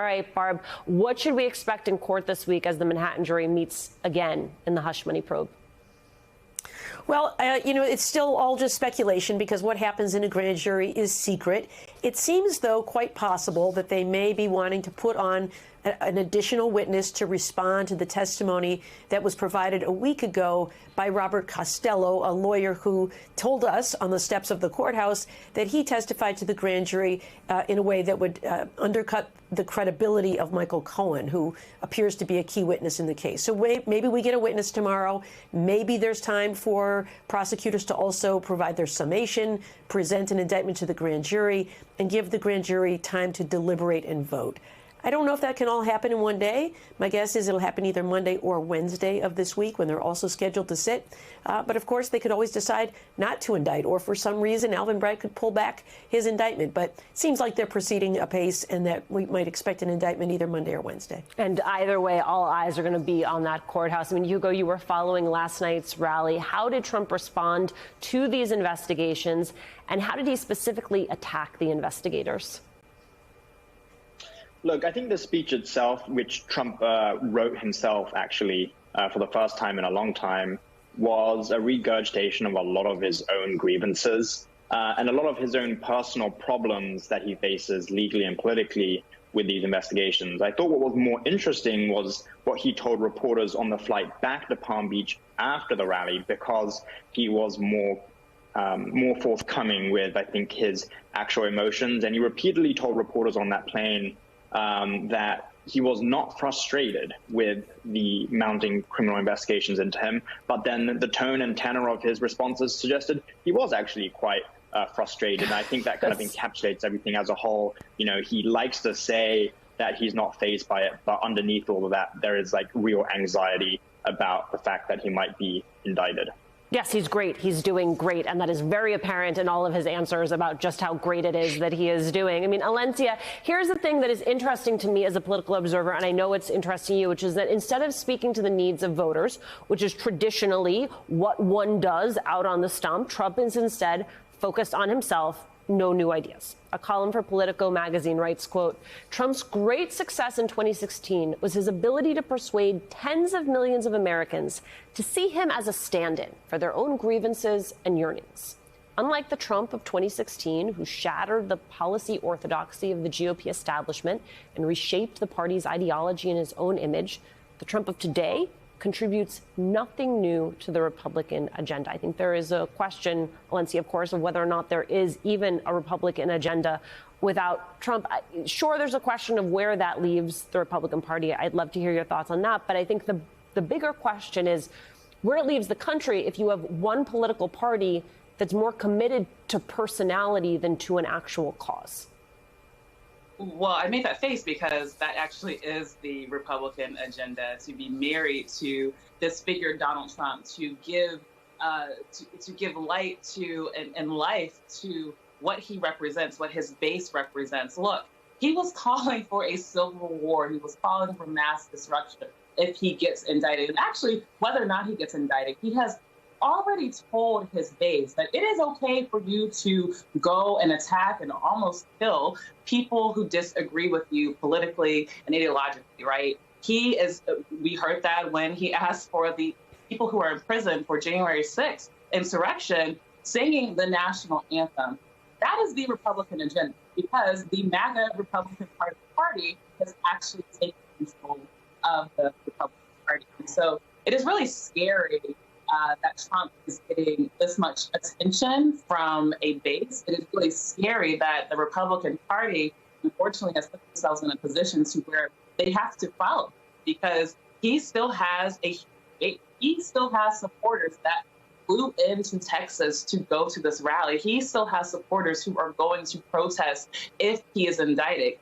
All right, Barb, what should we expect in court this week as the Manhattan jury meets again in the hush money probe? Well, it's still all just speculation because what happens in a grand jury is secret. It seems, though, quite possible that they may be wanting to put on an additional witness to respond to the testimony that was provided a week ago by Robert Costello, a lawyer who told us on the steps of the courthouse that he testified to the grand jury in a way that would undercut the credibility of Michael Cohen, who appears to be a key witness in the case. So maybe we get a witness tomorrow. Maybe there's time for prosecutors to also provide their summation, present an indictment to the grand jury, and give the grand jury time to deliberate and vote. I don't know if that can all happen in one day. My guess is it'll happen either Monday or Wednesday of this week when they're also scheduled to sit. But of course, they could always decide not to indict, or for some reason, Alvin Bragg could pull back his indictment. But it seems like they're proceeding apace and that we might expect an indictment either Monday or Wednesday. And either way, all eyes are going to be on that courthouse. I mean, Hugo, you were following last night's rally. How did Trump respond to these investigations, and how did he specifically attack the investigators? Look, I think the speech itself, which Trump wrote himself actually for the first time in a long time, was a regurgitation of a lot of his own grievances and a lot of his own personal problems that he faces legally and politically with these investigations. I thought what was more interesting was what he told reporters on the flight back to Palm Beach after the rally, because he was more forthcoming with, I think, his actual emotions. And he repeatedly told reporters on that plane that he was not frustrated with the mounting criminal investigations into him, but then the tone and tenor of his responses suggested he was actually quite frustrated. And I think that kind of encapsulates everything as a whole. You know, he likes to say that he's not fazed by it, but underneath all of that, there is like real anxiety about the fact that he might be indicted. Yes, he's great. He's doing great. And that is very apparent in all of his answers about just how great it is that he is doing. I mean, Alencia, here's the thing that is interesting to me as a political observer, and I know it's interesting to you, which is that instead of speaking to the needs of voters, which is traditionally what one does out on the stump, Trump is instead focused on himself. No new ideas. A column for Politico magazine writes, quote, Trump's great success in 2016 was his ability to persuade tens of millions of Americans to see him as a stand-in for their own grievances and yearnings. Unlike the Trump of 2016, who shattered the policy orthodoxy of the GOP establishment and reshaped the party's ideology and his own image, the Trump of today contributes nothing new to the Republican agenda. I think there is a question, Alencia, of course, of whether or not there is even a Republican agenda without Trump. Sure, there's a question of where that leaves the Republican Party. I'd love to hear your thoughts on that. But I think the bigger question is where it leaves the country if you have one political party that's more committed to personality than to an actual cause. Well, I made that face because that actually is the Republican agenda, to be married to this figure, Donald Trump, to give light to and life to what he represents, what his base represents. Look, he was calling for a civil war. He was calling for mass destruction if he gets indicted. And actually, whether or not he gets indicted, he has already told his base that it is okay for you to go and attack and almost kill people who disagree with you politically and ideologically, right? We heard that when he asked for the people who are in prison for January 6th insurrection singing the national anthem. That is the Republican agenda, because the MAGA Republican Party has actually taken control of the Republican Party. And so it is really scary that Trump is getting this much attention from a base. It is really scary that the Republican Party, unfortunately, has put themselves in a position to where they have to follow, because he still has supporters that flew into Texas to go to this rally. He still has supporters who are going to protest if he is indicted.